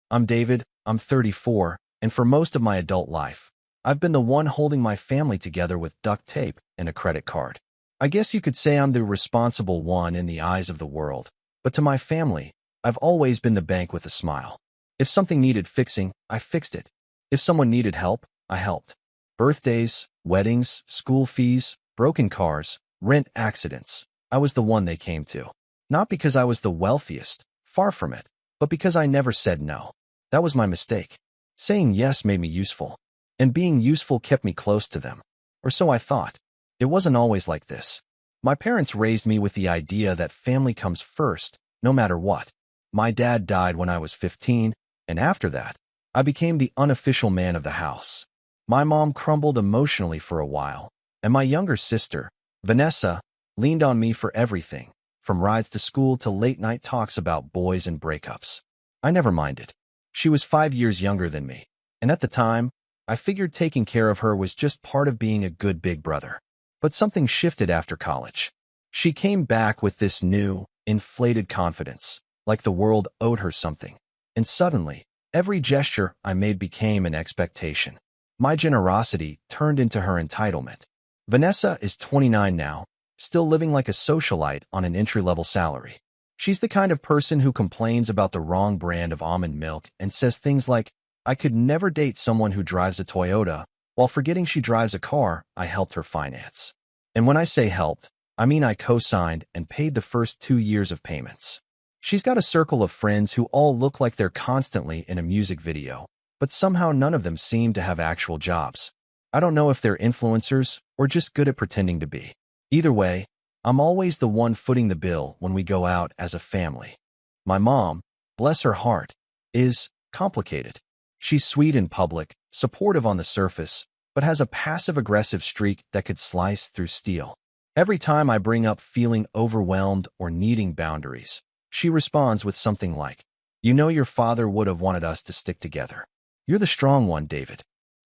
I'm David, I'm 34, and for most of my adult life, I've been the one holding my family together with duct tape and a credit card. I guess you could say I'm the responsible one in the eyes of the world, but to my family, I've always been the bank with a smile. If something needed fixing, I fixed it. If someone needed help, I helped. Birthdays, weddings, school fees, broken cars, rent accidents, I was the one they came to. Not because I was the wealthiest, far from it, but because I never said no. That was my mistake. Saying yes made me useful, and being useful kept me close to them. Or so I thought. It wasn't always like this. My parents raised me with the idea that family comes first, no matter what. My dad died when I was 15, and after that, I became the unofficial man of the house. My mom crumbled emotionally for a while, and my younger sister, Vanessa, leaned on me for everything, from rides to school to late-night talks about boys and breakups. I never minded. She was 5 years younger than me, and at the time, I figured taking care of her was just part of being a good big brother. But something shifted after college. She came back with this new, inflated confidence, like the world owed her something. And suddenly, every gesture I made became an expectation. My generosity turned into her entitlement. Vanessa is 29 now, still living like a socialite on an entry-level salary. She's the kind of person who complains about the wrong brand of almond milk and says things like, "I could never date someone who drives a Toyota," while forgetting she drives a car I helped her finance. And when I say helped, I mean I co-signed and paid the first 2 years of payments. She's got a circle of friends who all look like they're constantly in a music video, but somehow none of them seem to have actual jobs. I don't know if they're influencers or just good at pretending to be. Either way, I'm always the one footing the bill when we go out as a family. My mom, bless her heart, is complicated. She's sweet in public, supportive on the surface, but has a passive-aggressive streak that could slice through steel. Every time I bring up feeling overwhelmed or needing boundaries, she responds with something like, "You know your father would have wanted us to stick together. You're the strong one, David."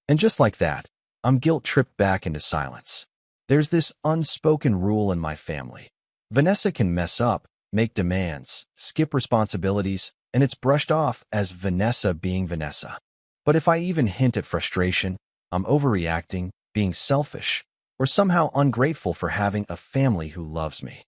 And just like that, I'm guilt-tripped back into silence. There's this unspoken rule in my family. Vanessa can mess up, make demands, skip responsibilities, and it's brushed off as Vanessa being Vanessa. But if I even hint at frustration, I'm overreacting, being selfish, or somehow ungrateful for having a family who loves me.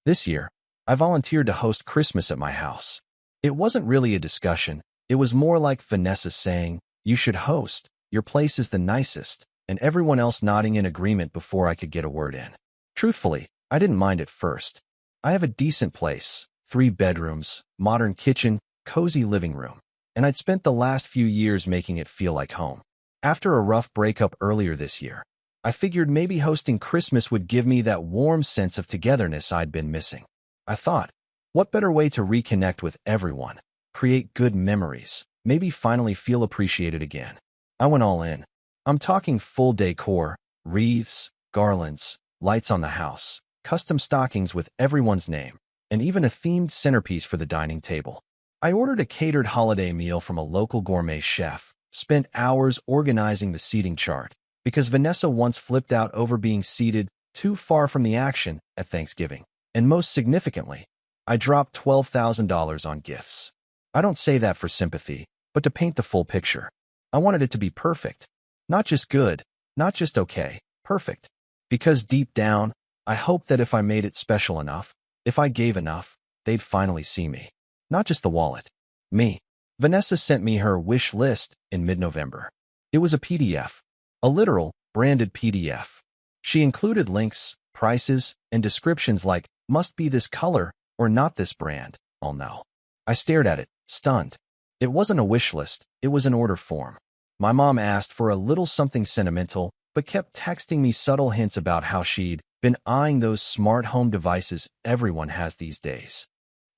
This year, I volunteered to host Christmas at my house. It wasn't really a discussion. It was more like Vanessa saying, "You should host. Your place is the nicest," and everyone else nodding in agreement before I could get a word in. Truthfully, I didn't mind at first. I have a decent place, 3 bedrooms, modern kitchen, cozy living room, and I'd spent the last few years making it feel like home. After a rough breakup earlier this year, I figured maybe hosting Christmas would give me that warm sense of togetherness I'd been missing. I thought, what better way to reconnect with everyone, create good memories, maybe finally feel appreciated again? I went all in. I'm talking full decor, wreaths, garlands, lights on the house, custom stockings with everyone's name, and even a themed centerpiece for the dining table. I ordered a catered holiday meal from a local gourmet chef, spent hours organizing the seating chart, because Vanessa once flipped out over being seated too far from the action at Thanksgiving. And most significantly, I dropped $12,000 on gifts. I don't say that for sympathy, but to paint the full picture. I wanted it to be perfect. Not just good, not just okay, perfect. Because deep down, I hoped that if I made it special enough, if I gave enough, they'd finally see me. Not just the wallet. Me. Vanessa sent me her wish list in mid-November. It was a PDF. A literal, branded PDF. She included links, prices, and descriptions like, "Must be this color," or "Not this brand." Oh no. I stared at it, stunned. It wasn't a wish list, it was an order form. My mom asked for a little something sentimental, but kept texting me subtle hints about how she'd been eyeing those smart home devices everyone has these days.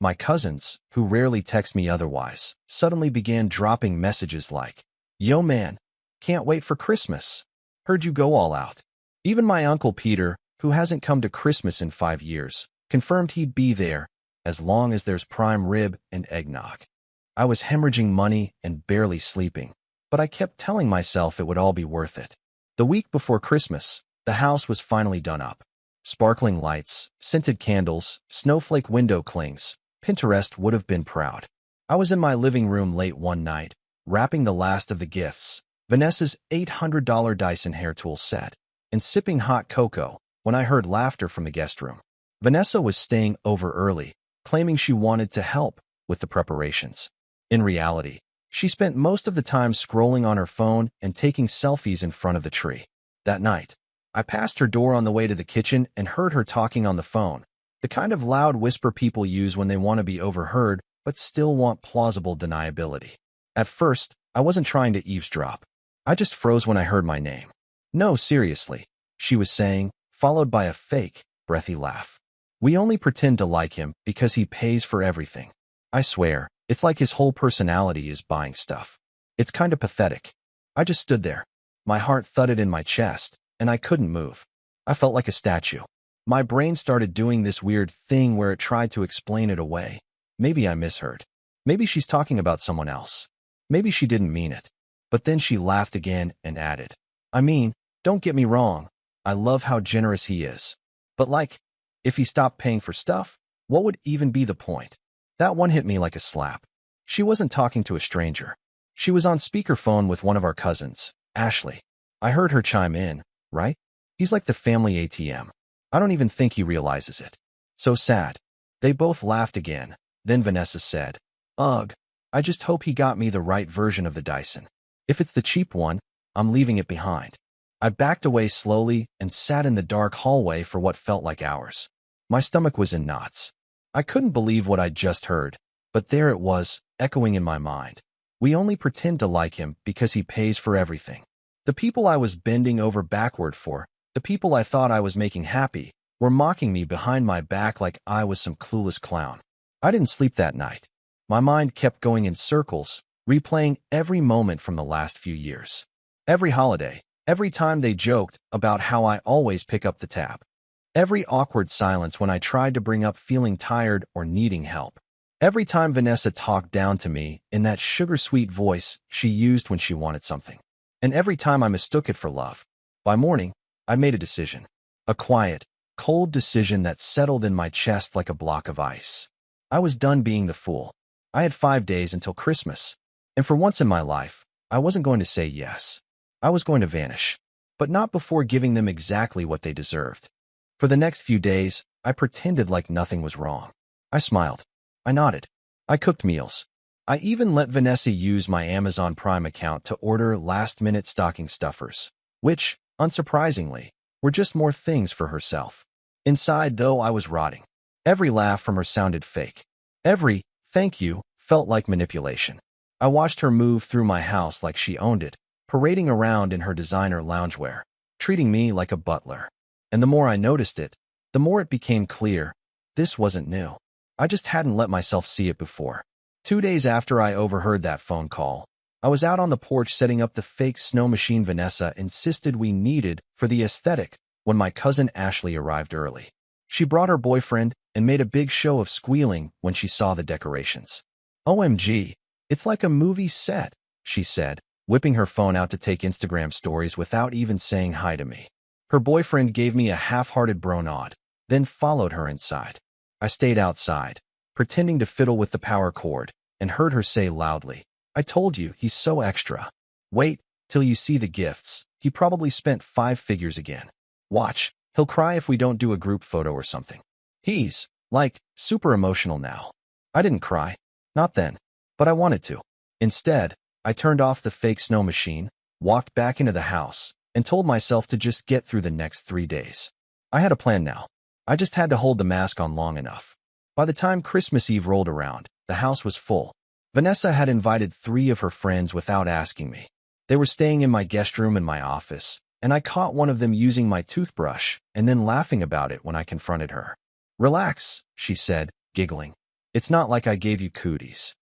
My cousins, who rarely text me otherwise, suddenly began dropping messages like, "Yo man, can't wait for Christmas. Heard you go all out." Even my Uncle Peter, who hasn't come to Christmas in 5 years, confirmed he'd be there, as long as there's prime rib and eggnog. I was hemorrhaging money and barely sleeping, but I kept telling myself it would all be worth it. The week before Christmas, the house was finally done up. Sparkling lights, scented candles, snowflake window clings. Pinterest would have been proud. I was in my living room late one night, wrapping the last of the gifts, Vanessa's $800 Dyson hair tool set, and sipping hot cocoa when I heard laughter from the guest room. Vanessa was staying over early, claiming she wanted to help with the preparations. In reality, she spent most of the time scrolling on her phone and taking selfies in front of the tree. That night, I passed her door on the way to the kitchen and heard her talking on the phone, the kind of loud whisper people use when they want to be overheard but still want plausible deniability. At first, I wasn't trying to eavesdrop. I just froze when I heard my name. "No, seriously," she was saying, followed by a fake, breathy laugh. "We only pretend to like him because he pays for everything. I swear, it's like his whole personality is buying stuff. It's kind of pathetic." I just stood there. My heart thudded in my chest, and I couldn't move. I felt like a statue. My brain started doing this weird thing where it tried to explain it away. Maybe I misheard. Maybe she's talking about someone else. Maybe she didn't mean it. But then she laughed again and added, "I mean, don't get me wrong. I love how generous he is. But like, if he stopped paying for stuff, what would even be the point?" That one hit me like a slap. She wasn't talking to a stranger. She was on speakerphone with one of our cousins, Ashley. I heard her chime in, "Right? He's like the family ATM. I don't even think he realizes it. So sad." They both laughed again. Then Vanessa said, "Ugh, I just hope he got me the right version of the Dyson. If it's the cheap one, I'm leaving it behind." I backed away slowly and sat in the dark hallway for what felt like hours. My stomach was in knots. I couldn't believe what I'd just heard, but there it was, echoing in my mind. We only pretend to like him because he pays for everything. The people I was bending over backward for, the people I thought I was making happy, were mocking me behind my back like I was some clueless clown. I didn't sleep that night. My mind kept going in circles, replaying every moment from the last few years. Every holiday, every time they joked about how I always pick up the tab. Every awkward silence when I tried to bring up feeling tired or needing help. Every time Vanessa talked down to me in that sugar-sweet voice she used when she wanted something. And every time I mistook it for love. By morning, I made a decision. A quiet, cold decision that settled in my chest like a block of ice. I was done being the fool. I had 5 days until Christmas. And for once in my life, I wasn't going to say yes. I was going to vanish. But not before giving them exactly what they deserved. For the next few days, I pretended like nothing was wrong. I smiled. I nodded. I cooked meals. I even let Vanessa use my Amazon Prime account to order last-minute stocking stuffers, which, unsurprisingly, were just more things for herself. Inside, though, I was rotting. Every laugh from her sounded fake. Every "thank you" felt like manipulation. I watched her move through my house like she owned it, parading around in her designer loungewear, treating me like a butler. And the more I noticed it, the more it became clear, this wasn't new. I just hadn't let myself see it before. 2 days after I overheard that phone call, I was out on the porch setting up the fake snow machine Vanessa insisted we needed for the aesthetic when my cousin Ashley arrived early. She brought her boyfriend and made a big show of squealing when she saw the decorations. "OMG, it's like a movie set," she said, whipping her phone out to take Instagram stories without even saying hi to me. Her boyfriend gave me a half-hearted bro nod, then followed her inside. I stayed outside, pretending to fiddle with the power cord, and heard her say loudly, "I told you, he's so extra. Wait till you see the gifts. He probably spent 5 figures again. Watch, he'll cry if we don't do a group photo or something. He's, like, super emotional now." I didn't cry. Not then. But I wanted to. Instead, I turned off the fake snow machine, walked back into the house, and told myself to just get through the next 3 days. I had a plan now. I just had to hold the mask on long enough. By the time Christmas Eve rolled around, the house was full. Vanessa had invited 3 of her friends without asking me. They were staying in my guest room in my office, and I caught one of them using my toothbrush and then laughing about it when I confronted her. "Relax," she said, giggling. "It's not like I gave you cooties."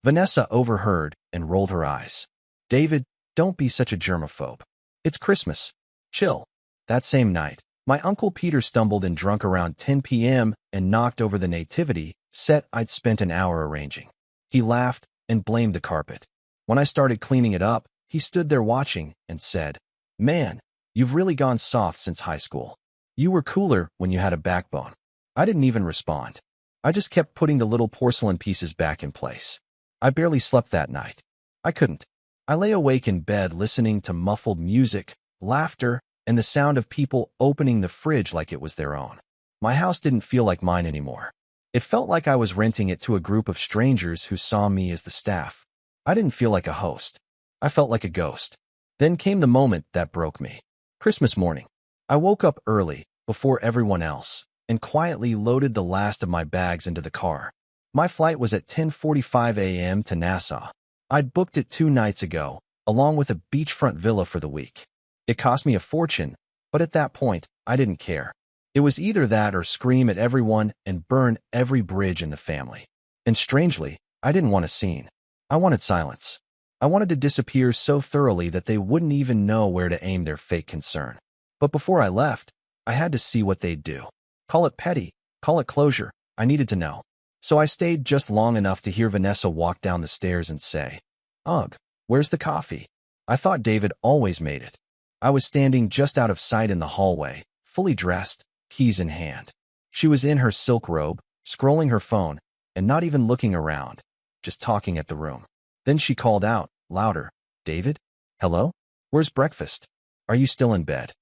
Vanessa overheard and rolled her eyes. "David, don't be such a germaphobe. It's Christmas. Chill." That same night, my Uncle Peter stumbled in drunk around 10 p.m. and knocked over the nativity set I'd spent an hour arranging. He laughed and blamed the carpet. When I started cleaning it up, he stood there watching and said, "Man, you've really gone soft since high school. You were cooler when you had a backbone." I didn't even respond. I just kept putting the little porcelain pieces back in place. I barely slept that night. I couldn't. I lay awake in bed listening to muffled music, laughter, and the sound of people opening the fridge like it was their own. My house didn't feel like mine anymore. It felt like I was renting it to a group of strangers who saw me as the staff. I didn't feel like a host. I felt like a ghost. Then came the moment that broke me. Christmas morning. I woke up early, before everyone else, and quietly loaded the last of my bags into the car. My flight was at 10:45 a.m. to Nassau. I'd booked it 2 nights ago, along with a beachfront villa for the week. It cost me a fortune, but at that point, I didn't care. It was either that or scream at everyone and burn every bridge in the family. And strangely, I didn't want a scene. I wanted silence. I wanted to disappear so thoroughly that they wouldn't even know where to aim their fake concern. But before I left, I had to see what they'd do. Call it petty, call it closure. I needed to know. So I stayed just long enough to hear Vanessa walk down the stairs and say, "Ugh, where's the coffee?" I thought David always made it. I was standing just out of sight in the hallway, fully dressed, keys in hand. She was in her silk robe, scrolling her phone, and not even looking around, just talking at the room. Then she called out, louder, "David? Hello? Where's breakfast? Are you still in bed?"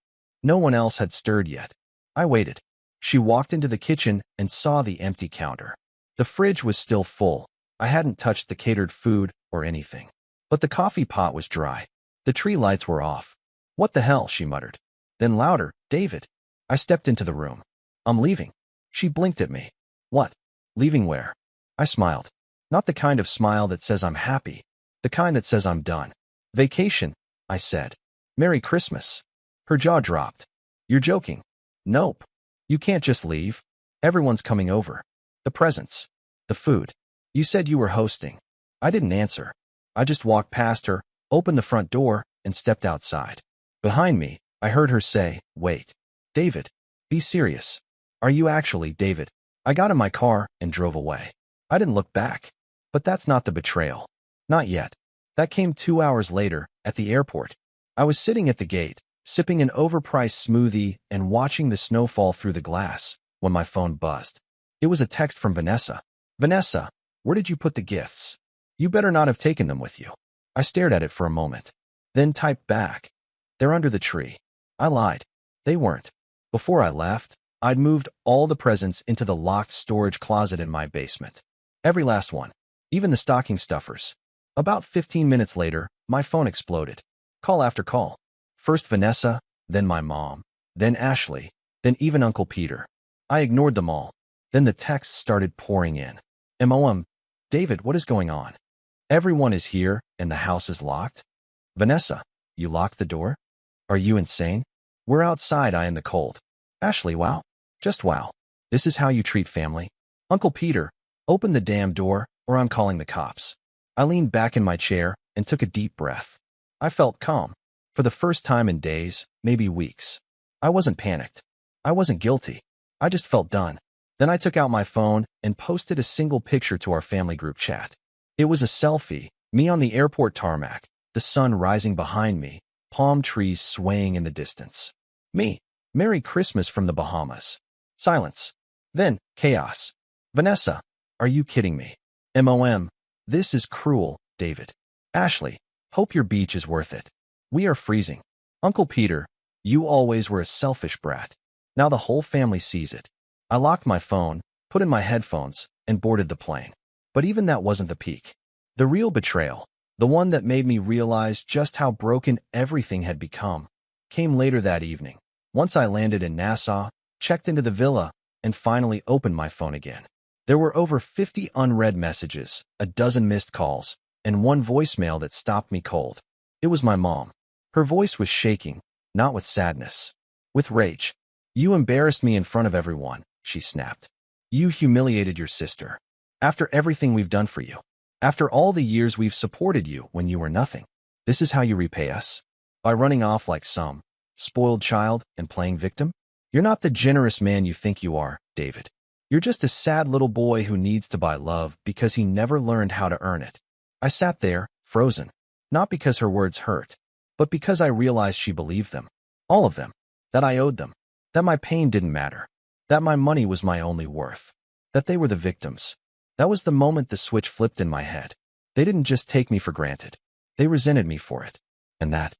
No one else had stirred yet. I waited. She walked into the kitchen and saw the empty counter. The fridge was still full. I hadn't touched the catered food or anything. But the coffee pot was dry. The tree lights were off. "What the hell?" she muttered. Then louder, "David." I stepped into the room. "I'm leaving." She blinked at me. "What? Leaving where?" I smiled. Not the kind of smile that says I'm happy. The kind that says I'm done. "Vacation," I said. "Merry Christmas." Her jaw dropped. "You're joking." "Nope. You can't just leave. Everyone's coming over. The presents. The food. You said you were hosting." I didn't answer. I just walked past her, opened the front door, and stepped outside. Behind me, I heard her say, "Wait. David, be serious. Are you actually David?" I got in my car and drove away. I didn't look back. But that's not the betrayal. Not yet. That came 2 hours later, at the airport. I was sitting at the gate, sipping an overpriced smoothie and watching the snow fall through the glass, when my phone buzzed. It was a text from Vanessa. "Vanessa, where did you put the gifts? You better not have taken them with you." I stared at it for a moment, then typed back, "They're under the tree." I lied. They weren't. Before I left, I'd moved all the presents into the locked storage closet in my basement. Every last one. Even the stocking stuffers. About 15 minutes later, my phone exploded. Call after call. First Vanessa, then my mom, then Ashley, then even Uncle Peter. I ignored them all. Then the texts started pouring in. David, what is going on? Everyone is here and the house is locked? Vanessa, you locked the door? Are you insane? We're outside in the cold. Ashley, wow. Just wow. This is how you treat family? Uncle Peter, open the damn door or I'm calling the cops. I leaned back in my chair and took a deep breath. I felt calm. For the first time in days, maybe weeks. I wasn't panicked. I wasn't guilty. I just felt done. Then I took out my phone and posted a single picture to our family group chat. It was a selfie, me on the airport tarmac, the sun rising behind me, palm trees swaying in the distance. Me, Merry Christmas from the Bahamas. Silence. Then, chaos. Vanessa, are you kidding me? This is cruel, David. Ashley, hope your beach is worth it. We are freezing. Uncle Peter, you always were a selfish brat. Now the whole family sees it. I locked my phone, put in my headphones, and boarded the plane. But even that wasn't the peak. The real betrayal, the one that made me realize just how broken everything had become, came later that evening. Once I landed in Nassau, checked into the villa, and finally opened my phone again. There were over 50 unread messages, a dozen missed calls, and one voicemail that stopped me cold. It was my mom. Her voice was shaking, not with sadness, with rage. "You embarrassed me in front of everyone," she snapped. "You humiliated your sister. After everything we've done for you. After all the years we've supported you when you were nothing. This is how you repay us? By running off like some spoiled child and playing victim? You're not the generous man you think you are, David. You're just a sad little boy who needs to buy love because he never learned how to earn it." I sat there, frozen, not because her words hurt, but because I realized she believed them. All of them. That I owed them. That my pain didn't matter. That my money was my only worth. That they were the victims. That was the moment the switch flipped in my head. They didn't just take me for granted. They resented me for it. And that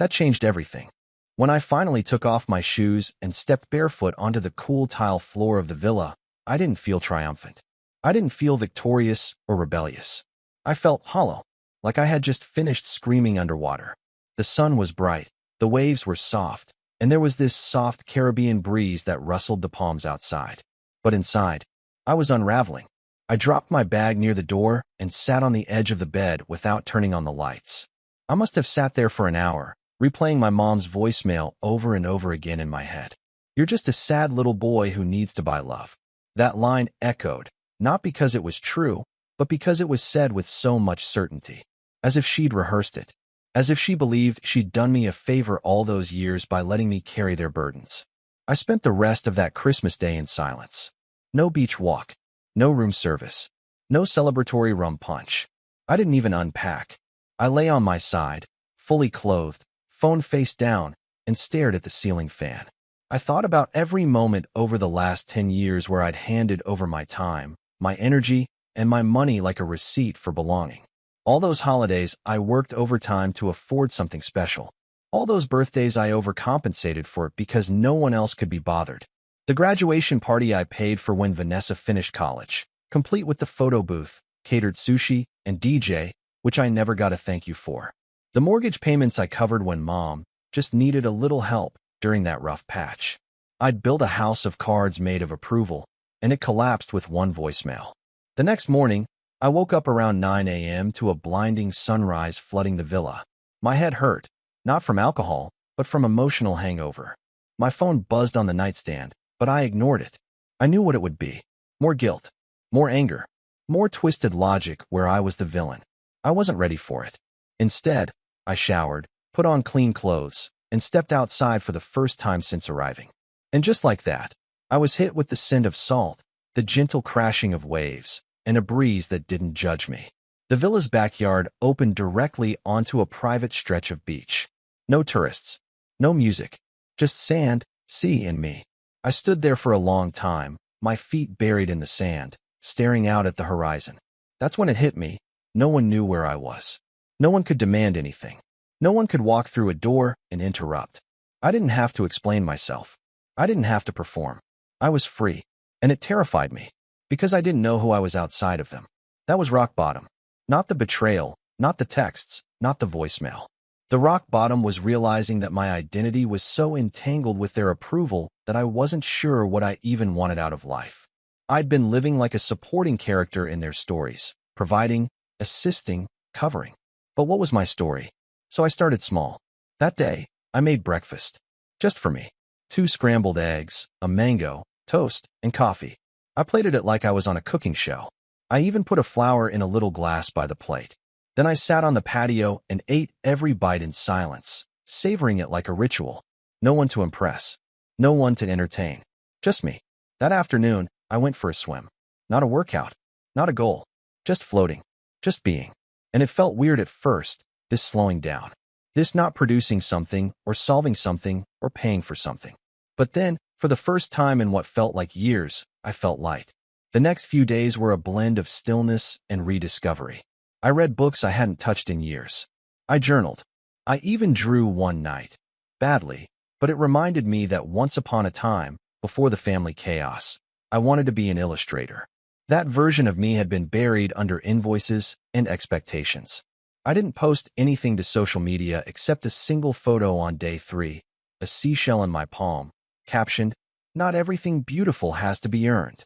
changed everything. When I finally took off my shoes and stepped barefoot onto the cool tile floor of the villa, I didn't feel triumphant. I didn't feel victorious or rebellious. I felt hollow, like I had just finished screaming underwater. The sun was bright, the waves were soft, and there was this soft Caribbean breeze that rustled the palms outside. But inside, I was unraveling. I dropped my bag near the door and sat on the edge of the bed without turning on the lights. I must have sat there for an hour, replaying my mom's voicemail over and over again in my head. "You're just a sad little boy who needs to buy love." That line echoed, not because it was true, but because it was said with so much certainty, as if she'd rehearsed it, as if she believed she'd done me a favor all those years by letting me carry their burdens. I spent the rest of that Christmas day in silence. No beach walk, no room service, no celebratory rum punch. I didn't even unpack. I lay on my side, fully clothed, phone face down, and stared at the ceiling fan. I thought about every moment over the last 10 years where I'd handed over my time, my energy, and my money like a receipt for belonging. All those holidays I worked overtime to afford something special. All those birthdays I overcompensated for because no one else could be bothered. The graduation party I paid for when Vanessa finished college, complete with the photo booth, catered sushi, and DJ, which I never got a thank you for. The mortgage payments I covered when Mom just needed a little help during that rough patch. I'd built a house of cards made of approval, and it collapsed with one voicemail. The next morning, I woke up around 9 a.m. to a blinding sunrise flooding the villa. My head hurt, not from alcohol, but from emotional hangover. My phone buzzed on the nightstand, but I ignored it. I knew what it would be. More guilt, more anger, more twisted logic where I was the villain. I wasn't ready for it. Instead, I showered, put on clean clothes, and stepped outside for the first time since arriving. And just like that, I was hit with the scent of salt, the gentle crashing of waves, and a breeze that didn't judge me. The villa's backyard opened directly onto a private stretch of beach. No tourists, no music, just sand, sea, and me. I stood there for a long time, my feet buried in the sand, staring out at the horizon. That's when it hit me. No one knew where I was. No one could demand anything. No one could walk through a door and interrupt. I didn't have to explain myself. I didn't have to perform. I was free, and it terrified me, because I didn't know who I was outside of them. That was rock bottom. Not the betrayal, not the texts, not the voicemail. The rock bottom was realizing that my identity was so entangled with their approval that I wasn't sure what I even wanted out of life. I'd been living like a supporting character in their stories, providing, assisting, covering. But what was my story? So I started small. That day, I made breakfast. Just for me. 2 scrambled eggs, a mango, toast, and coffee. I plated it like I was on a cooking show. I even put a flower in a little glass by the plate. Then I sat on the patio and ate every bite in silence, savoring it like a ritual. No one to impress. No one to entertain. Just me. That afternoon, I went for a swim. Not a workout. Not a goal. Just floating. Just being. And it felt weird at first, this slowing down. This not producing something, or solving something, or paying for something. But then, for the first time in what felt like years, I felt light. The next few days were a blend of stillness and rediscovery. I read books I hadn't touched in years. I journaled. I even drew one night. Badly, but it reminded me that once upon a time, before the family chaos, I wanted to be an illustrator. That version of me had been buried under invoices and expectations. I didn't post anything to social media except a single photo on day 3, a seashell in my palm, captioned, "Not everything beautiful has to be earned."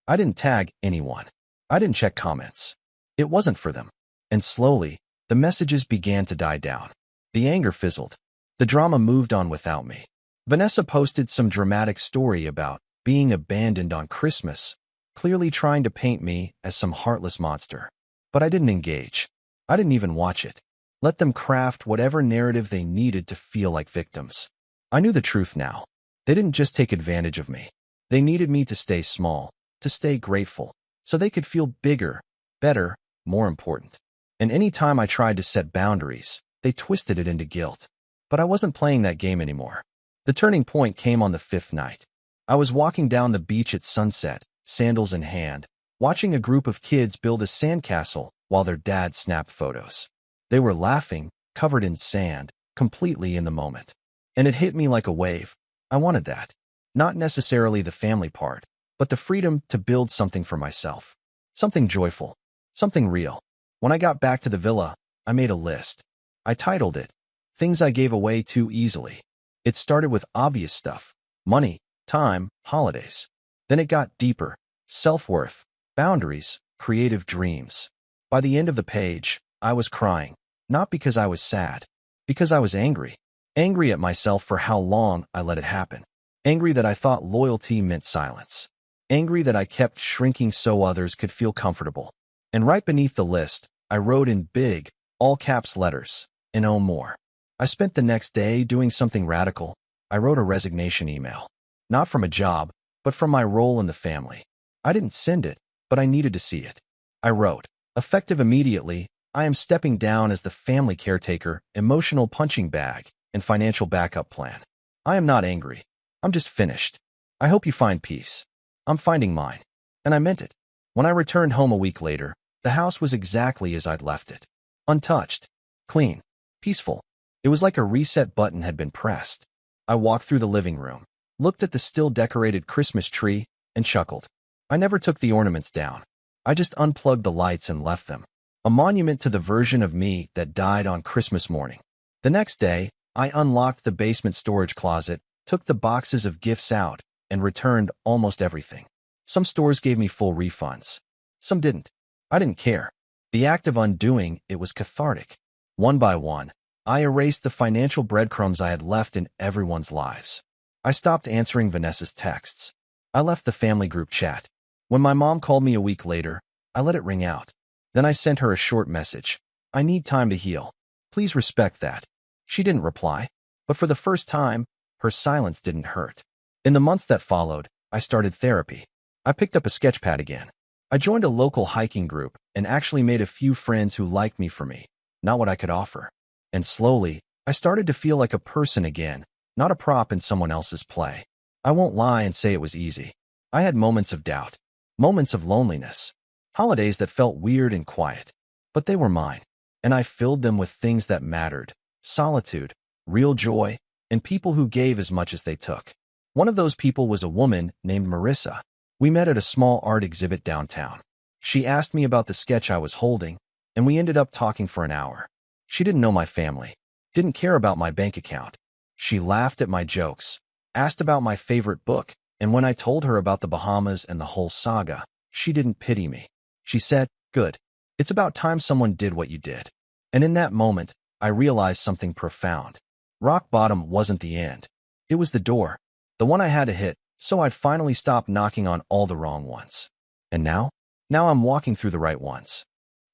I didn't tag anyone. I didn't check comments. It wasn't for them. And slowly, the messages began to die down. The anger fizzled. The drama moved on without me. Vanessa posted some dramatic story about being abandoned on Christmas, clearly trying to paint me as some heartless monster. But I didn't engage. I didn't even watch it. Let them craft whatever narrative they needed to feel like victims. I knew the truth now. They didn't just take advantage of me. They needed me to stay small, to stay grateful, so they could feel bigger, better, more important. And any time I tried to set boundaries, they twisted it into guilt. But I wasn't playing that game anymore. The turning point came on the 5th night. I was walking down the beach at sunset, sandals in hand, watching a group of kids build a sandcastle while their dad snapped photos. They were laughing, covered in sand, completely in the moment. And it hit me like a wave. I wanted that. Not necessarily the family part, but the freedom to build something for myself. Something joyful. Something real. When I got back to the villa, I made a list. I titled it, Things I Gave Away Too Easily. It started with obvious stuff. Money, time, holidays. Then it got deeper. Self-worth, boundaries, creative dreams. By the end of the page, I was crying. Not because I was sad. Because I was angry. Angry at myself for how long I let it happen. Angry that I thought loyalty meant silence. Angry that I kept shrinking so others could feel comfortable. And right beneath the list, I wrote in big, all-caps letters, "No more." I spent the next day doing something radical. I wrote a resignation email. Not from a job, but from my role in the family. I didn't send it, but I needed to see it. I wrote, effective immediately, I am stepping down as the family caretaker, emotional punching bag, and financial backup plan. I am not angry. I'm just finished. I hope you find peace. I'm finding mine. And I meant it. When I returned home a week later, the house was exactly as I'd left it. Untouched. Clean. Peaceful. It was like a reset button had been pressed. I walked through the living room, looked at the still-decorated Christmas tree, and chuckled. I never took the ornaments down. I just unplugged the lights and left them. A monument to the version of me that died on Christmas morning. The next day, I unlocked the basement storage closet, took the boxes of gifts out, and returned almost everything. Some stores gave me full refunds. Some didn't. I didn't care. The act of undoing it was cathartic. One by one, I erased the financial breadcrumbs I had left in everyone's lives. I stopped answering Vanessa's texts. I left the family group chat. When my mom called me a week later, I let it ring out. Then I sent her a short message. I need time to heal. Please respect that. She didn't reply, but for the first time, her silence didn't hurt. In the months that followed, I started therapy. I picked up a sketchpad again. I joined a local hiking group and actually made a few friends who liked me for me, not what I could offer. And slowly, I started to feel like a person again, not a prop in someone else's play. I won't lie and say it was easy. I had moments of doubt, moments of loneliness, holidays that felt weird and quiet, but they were mine, and I filled them with things that mattered, solitude, real joy, and people who gave as much as they took. One of those people was a woman named Marissa. We met at a small art exhibit downtown. She asked me about the sketch I was holding, and we ended up talking for an hour. She didn't know my family, didn't care about my bank account. She laughed at my jokes, asked about my favorite book, and when I told her about the Bahamas and the whole saga, she didn't pity me. She said, "Good. It's about time someone did what you did." And in that moment, I realized something profound. Rock bottom wasn't the end. It was the door, the one I had to hit, so I'd finally stop knocking on all the wrong ones. And now I'm walking through the right ones.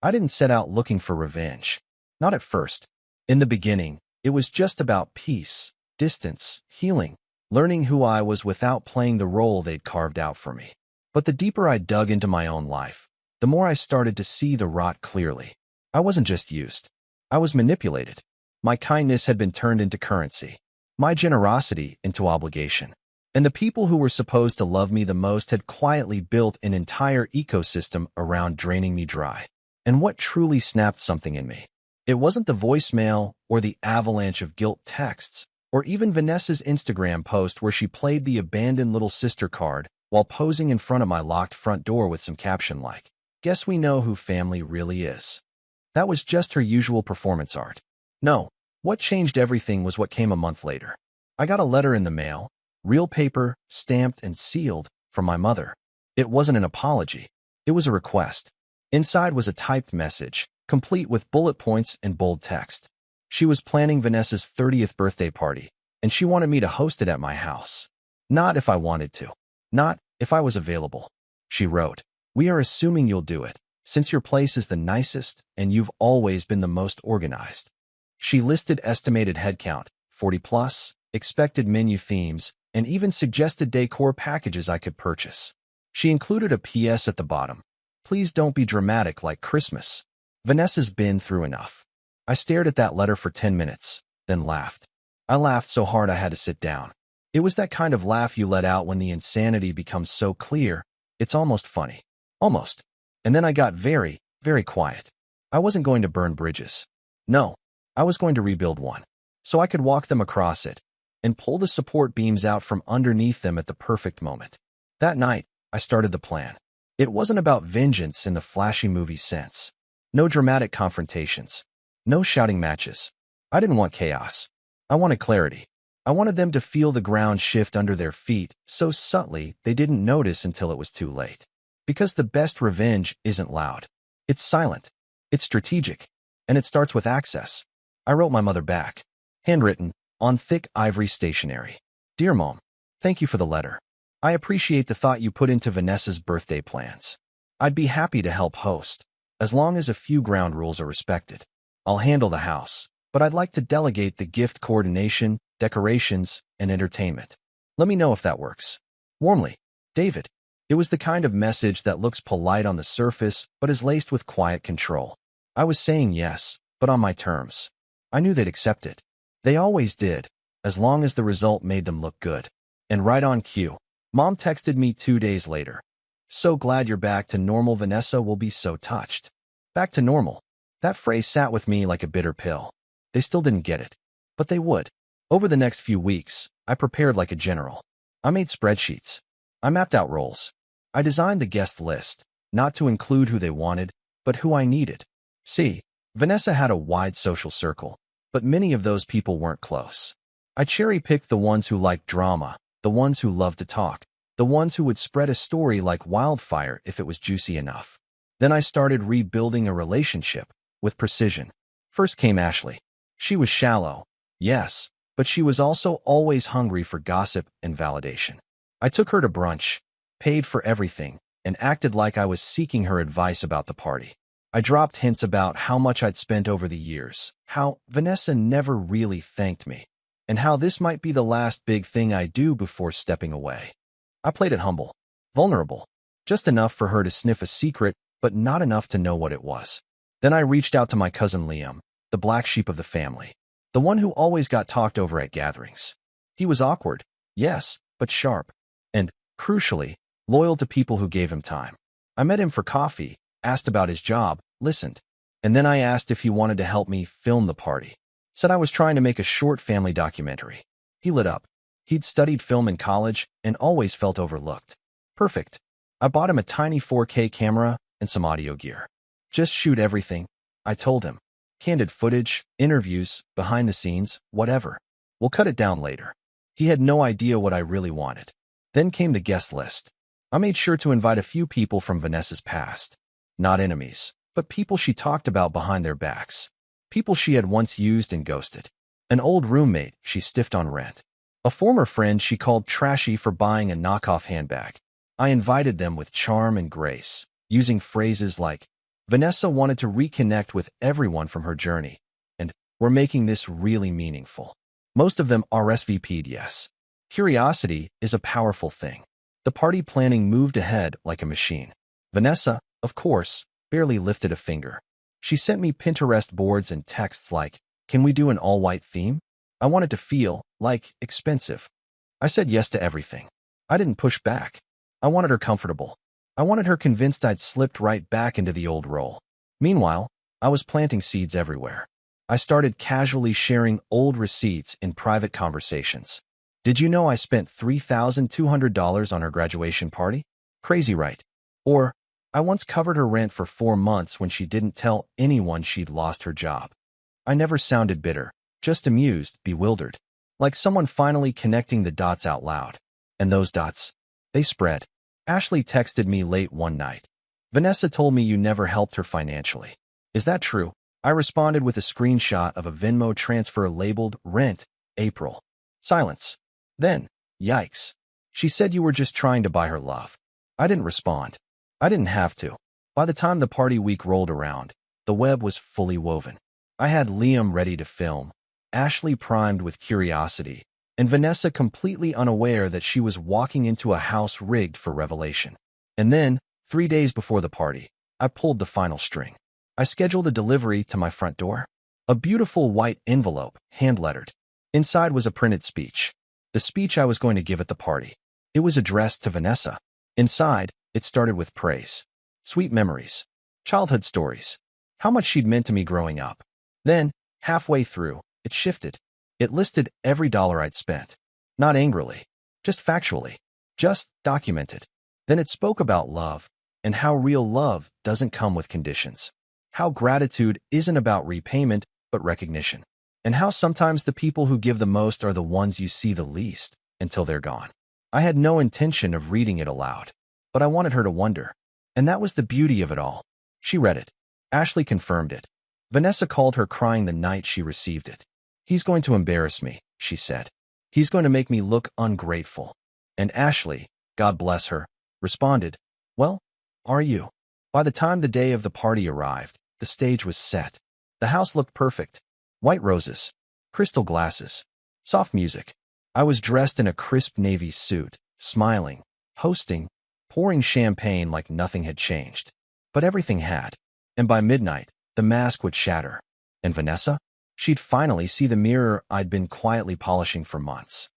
I didn't set out looking for revenge. Not at first. In the beginning, it was just about peace, distance, healing, learning who I was without playing the role they'd carved out for me. But the deeper I dug into my own life, the more I started to see the rot clearly. I wasn't just used. I was manipulated. My kindness had been turned into currency, my generosity into obligation. And the people who were supposed to love me the most had quietly built an entire ecosystem around draining me dry. And what truly snapped something in me? It wasn't the voicemail or the avalanche of guilt texts, or even Vanessa's Instagram post where she played the abandoned little sister card while posing in front of my locked front door with some caption like, "Guess we know who family really is." That was just her usual performance art. No, what changed everything was what came a month later. I got a letter in the mail, real paper, stamped and sealed, from my mother. It wasn't an apology. It was a request. Inside was a typed message, complete with bullet points and bold text. She was planning Vanessa's 30th birthday party, and she wanted me to host it at my house. Not if I wanted to. Not if I was available. She wrote, "We are assuming you'll do it, since your place is the nicest and you've always been the most organized." She listed estimated headcount, 40 plus, expected menu themes, and even suggested decor packages I could purchase. She included a PS at the bottom. "Please don't be dramatic like Christmas. Vanessa's been through enough." I stared at that letter for 10 minutes, then laughed. I laughed so hard I had to sit down. It was that kind of laugh you let out when the insanity becomes so clear, it's almost funny. Almost. And then I got very, very quiet. I wasn't going to burn bridges. No, I was going to rebuild one, so I could walk them across it and pull the support beams out from underneath them at the perfect moment. That night, I started the plan. It wasn't about vengeance in the flashy movie sense. No dramatic confrontations. No shouting matches. I didn't want chaos. I wanted clarity. I wanted them to feel the ground shift under their feet so subtly they didn't notice until it was too late. Because the best revenge isn't loud. It's silent. It's strategic. And it starts with access. I wrote my mother back. Handwritten, on thick ivory stationery. Dear Mom, thank you for the letter. I appreciate the thought you put into Vanessa's birthday plans. I'd be happy to help host, as long as a few ground rules are respected. I'll handle the house, but I'd like to delegate the gift coordination, decorations, and entertainment. Let me know if that works. Warmly, David. It was the kind of message that looks polite on the surface, but is laced with quiet control. I was saying yes, but on my terms. I knew they'd accept it. They always did, as long as the result made them look good. And right on cue, Mom texted me 2 days later. So glad you're back to normal. Vanessa will be so touched. Back to normal. That phrase sat with me like a bitter pill. They still didn't get it, but they would. Over the next few weeks, I prepared like a general. I made spreadsheets. I mapped out roles. I designed the guest list, not to include who they wanted, but who I needed. See, Vanessa had a wide social circle, but many of those people weren't close. I cherry-picked the ones who liked drama, the ones who loved to talk, the ones who would spread a story like wildfire if it was juicy enough. Then I started rebuilding a relationship with precision. First came Ashley. She was shallow, yes, but she was also always hungry for gossip and validation. I took her to brunch, paid for everything, and acted like I was seeking her advice about the party. I dropped hints about how much I'd spent over the years, how Vanessa never really thanked me, and how this might be the last big thing I do before stepping away. I played it humble, vulnerable, just enough for her to sniff a secret, but not enough to know what it was. Then I reached out to my cousin Liam, the black sheep of the family, the one who always got talked over at gatherings. He was awkward, yes, but sharp, and, crucially, loyal to people who gave him time. I met him for coffee, asked about his job, listened, and then I asked if he wanted to help me film the party. Said I was trying to make a short family documentary. He lit up. He'd studied film in college and always felt overlooked. Perfect. I bought him a tiny 4K camera and some audio gear. Just shoot everything, I told him. Candid footage, interviews, behind the scenes, whatever. We'll cut it down later. He had no idea what I really wanted. Then came the guest list. I made sure to invite a few people from Vanessa's past. Not enemies, but people she talked about behind their backs. People she had once used and ghosted. An old roommate she stiffed on rent. A former friend she called trashy for buying a knockoff handbag. I invited them with charm and grace, using phrases like, Vanessa wanted to reconnect with everyone from her journey, and we're making this really meaningful. Most of them RSVP'd yes. Curiosity is a powerful thing. The party planning moved ahead like a machine. Vanessa, of course, barely lifted a finger. She sent me Pinterest boards and texts like, can we do an all-white theme? I wanted to feel, like, expensive. I said yes to everything. I didn't push back. I wanted her comfortable. I wanted her convinced I'd slipped right back into the old role. Meanwhile, I was planting seeds everywhere. I started casually sharing old receipts in private conversations. Did you know I spent $3,200 on her graduation party? Crazy, right? Or, I once covered her rent for 4 months when she didn't tell anyone she'd lost her job. I never sounded bitter, just amused, bewildered, like someone finally connecting the dots out loud. And those dots, they spread. Ashley texted me late one night. Vanessa told me you never helped her financially. Is that true? I responded with a screenshot of a Venmo transfer labeled Rent, April. Silence. Then, yikes. She said you were just trying to buy her love. I didn't respond. I didn't have to. By the time the party week rolled around, the web was fully woven. I had Liam ready to film, Ashley primed with curiosity, and Vanessa completely unaware that she was walking into a house rigged for revelation. And then, 3 days before the party, I pulled the final string. I scheduled a delivery to my front door. A beautiful white envelope, hand-lettered. Inside was a printed speech. The speech I was going to give at the party. It was addressed to Vanessa. Inside, it started with praise. Sweet memories. Childhood stories. how much she'd meant to me growing up. Then, halfway through, it shifted. It listed every dollar I'd spent. Not angrily, just factually, just documented. Then it spoke about love, and how real love doesn't come with conditions. How gratitude isn't about repayment, but recognition. And how sometimes the people who give the most are the ones you see the least until they're gone. I had no intention of reading it aloud, but I wanted her to wonder. And that was the beauty of it all. She read it. Ashley confirmed it. Vanessa called her crying the night she received it. He's going to embarrass me, she said. He's going to make me look ungrateful. And Ashley, God bless her, responded, well, are you? By the time the day of the party arrived, the stage was set. The house looked perfect. White roses, crystal glasses, soft music. I was dressed in a crisp navy suit, smiling, hosting, pouring champagne like nothing had changed. But everything had. And by midnight, the mask would shatter. And Vanessa? She'd finally see the mirror I'd been quietly polishing for months.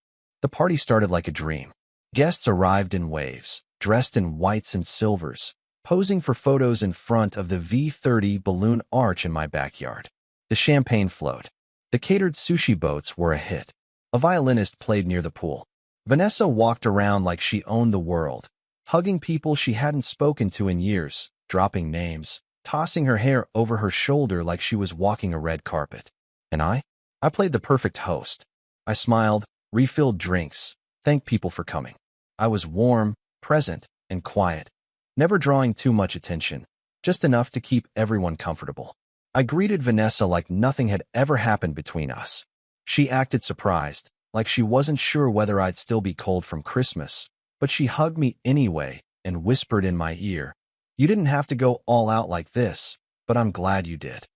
The party started like a dream. Guests arrived in waves, dressed in whites and silvers, posing for photos in front of the V30 balloon arch in my backyard. The champagne flowed. The catered sushi boats were a hit. A violinist played near the pool. Vanessa walked around like she owned the world, hugging people she hadn't spoken to in years, dropping names, tossing her hair over her shoulder like she was walking a red carpet. And I played the perfect host. I smiled, refilled drinks, thanked people for coming. I was warm, present, and quiet, never drawing too much attention, just enough to keep everyone comfortable. I greeted Vanessa like nothing had ever happened between us. She acted surprised, like she wasn't sure whether I'd still be cold from Christmas, but she hugged me anyway and whispered in my ear, "You didn't have to go all out like this, but I'm glad you did."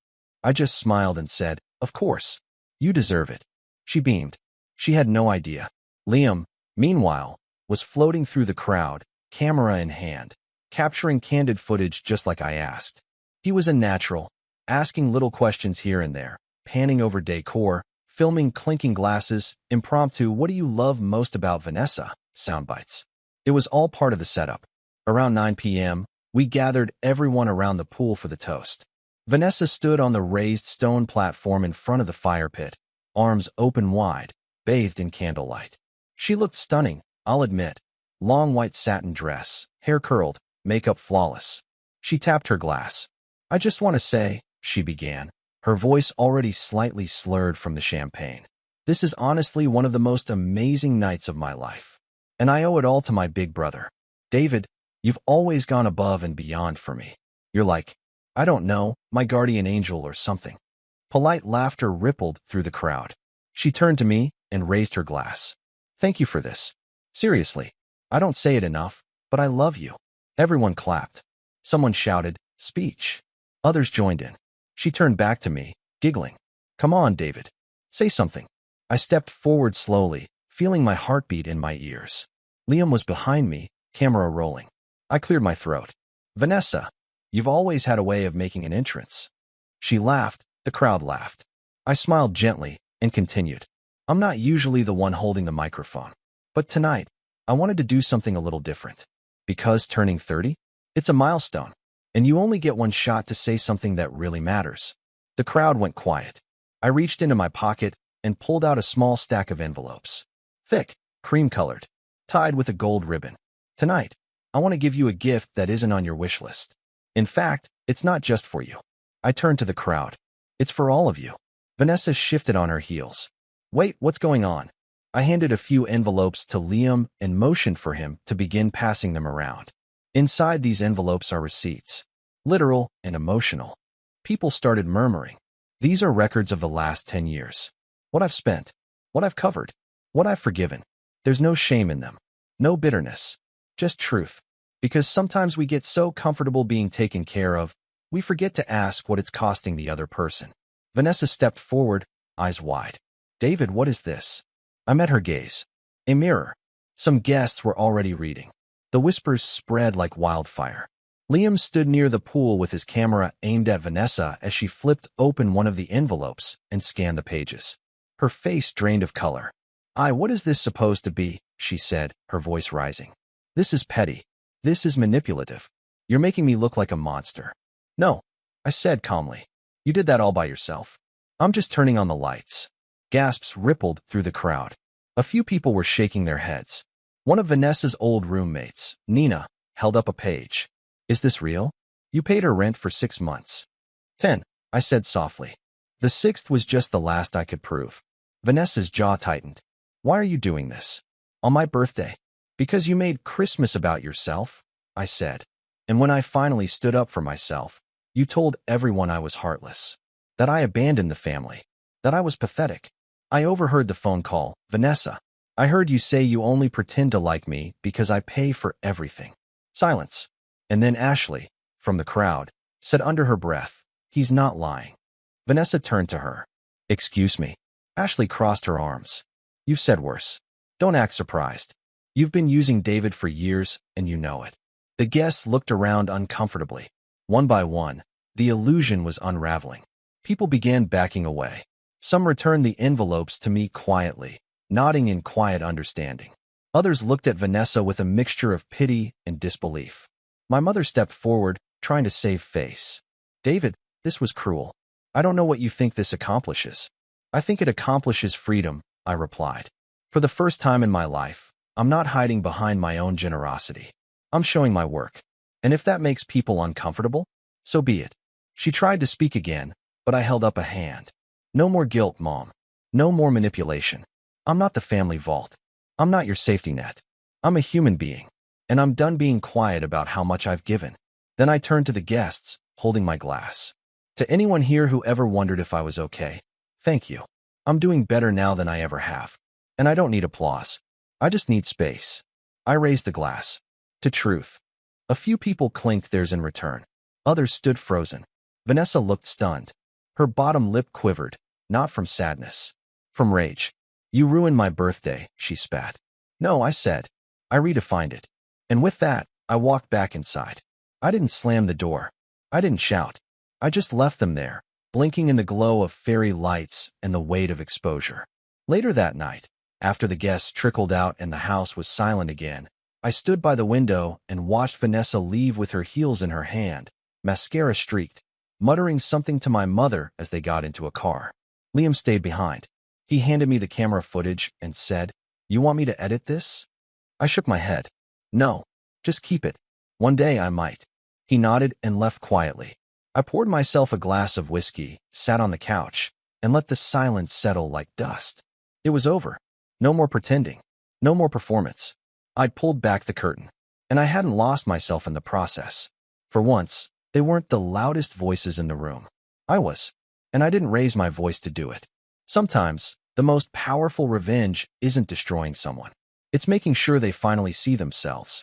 I just smiled and said, "Of course. You deserve it." She beamed. She had no idea. Liam, meanwhile, was floating through the crowd, camera in hand, capturing candid footage just like I asked. He was a natural, asking little questions here and there, panning over decor, filming clinking glasses, impromptu "What do you love most about Vanessa?" soundbites. It was all part of the setup. Around 9 p.m., we gathered everyone around the pool for the toast. Vanessa stood on the raised stone platform in front of the fire pit, arms open wide, bathed in candlelight. She looked stunning, I'll admit. Long white satin dress, hair curled, makeup flawless. She tapped her glass. "I just want to say," she began, her voice already slightly slurred from the champagne, "this is honestly one of the most amazing nights of my life. And I owe it all to my big brother. David, you've always gone above and beyond for me. You're like, I don't know, my guardian angel or something." Polite laughter rippled through the crowd. She turned to me and raised her glass. "Thank you for this. Seriously, I don't say it enough, but I love you." Everyone clapped. Someone shouted, "Speech." Others joined in. She turned back to me, giggling. "Come on, David. Say something." I stepped forward slowly, feeling my heartbeat in my ears. Liam was behind me, camera rolling. I cleared my throat. "Vanessa, you've always had a way of making an entrance." She laughed. The crowd laughed. I smiled gently and continued. "I'm not usually the one holding the microphone, but tonight, I wanted to do something a little different. Because turning 30? It's a milestone, and you only get one shot to say something that really matters." The crowd went quiet. I reached into my pocket and pulled out a small stack of envelopes. Thick, cream-colored, tied with a gold ribbon. "Tonight, I want to give you a gift that isn't on your wish list. In fact, it's not just for you." I turned to the crowd. "It's for all of you." Vanessa shifted on her heels. "Wait, what's going on?" I handed a few envelopes to Liam and motioned for him to begin passing them around. Inside these envelopes are receipts, literal and emotional. People started murmuring. These are records of the last 10 years. What I've spent, what I've covered, what I've forgiven. There's no shame in them, no bitterness, just truth. Because sometimes we get so comfortable being taken care of, we forget to ask what it's costing the other person. Vanessa stepped forward, eyes wide. "David, what is this?" I met her gaze. A mirror. Some guests were already reading. The whispers spread like wildfire. Liam stood near the pool with his camera aimed at Vanessa as she flipped open one of the envelopes and scanned the pages. Her face drained of color. What is this supposed to be?" she said, her voice rising. "This is petty. This is manipulative. You're making me look like a monster." "No, I said calmly. You did that all by yourself. I'm just turning on the lights. Gasps rippled through the crowd. A few people were shaking their heads. One of Vanessa's old roommates, Nina, held up a page. Is this real? You paid her rent for 6 months. 10, I said softly. The 6th was just the last I could prove. Vanessa's jaw tightened. Why are you doing this? On my birthday? Because you made Christmas about yourself, I said. And when I finally stood up for myself, you told everyone I was heartless, that I abandoned the family, that I was pathetic. I overheard the phone call. Vanessa, I heard you say you only pretend to like me because I pay for everything. Silence. And then Ashley, from the crowd, said under her breath, he's not lying. Vanessa turned to her. Excuse me. Ashley crossed her arms. You've said worse. Don't act surprised. You've been using David for years, and you know it. The guests looked around uncomfortably. One by one, the illusion was unraveling. People began backing away. Some returned the envelopes to me quietly, nodding in quiet understanding. Others looked at Vanessa with a mixture of pity and disbelief. My mother stepped forward, trying to save face. David, this was cruel. I don't know what you think this accomplishes. I think it accomplishes freedom, I replied. For the first time in my life, I'm not hiding behind my own generosity. I'm showing my work. And if that makes people uncomfortable, so be it. She tried to speak again, but I held up a hand. No more guilt, Mom. No more manipulation. I'm not the family vault. I'm not your safety net. I'm a human being, and I'm done being quiet about how much I've given. Then I turned to the guests, holding my glass. To anyone here who ever wondered if I was okay, thank you. I'm doing better now than I ever have. And I don't need applause. I just need space. I raised the glass. To truth. A few people clinked theirs in return. Others stood frozen. Vanessa looked stunned. Her bottom lip quivered, not from sadness, from rage. You ruined my birthday, she spat. No, I said. I redefined it. And with that, I walked back inside. I didn't slam the door. I didn't shout. I just left them there, blinking in the glow of fairy lights and the weight of exposure. Later that night, after the guests trickled out and the house was silent again, I stood by the window and watched Vanessa leave with her heels in her hand, mascara streaked, muttering something to my mother as they got into a car. Liam stayed behind. He handed me the camera footage and said, You want me to edit this? I shook my head. No, just keep it. One day I might. He nodded and left quietly. I poured myself a glass of whiskey, sat on the couch, and let the silence settle like dust. It was over. No more pretending. No more performance. I'd pulled back the curtain, and I hadn't lost myself in the process. For once, they weren't the loudest voices in the room. I was, and I didn't raise my voice to do it. Sometimes, the most powerful revenge isn't destroying someone. It's making sure they finally see themselves.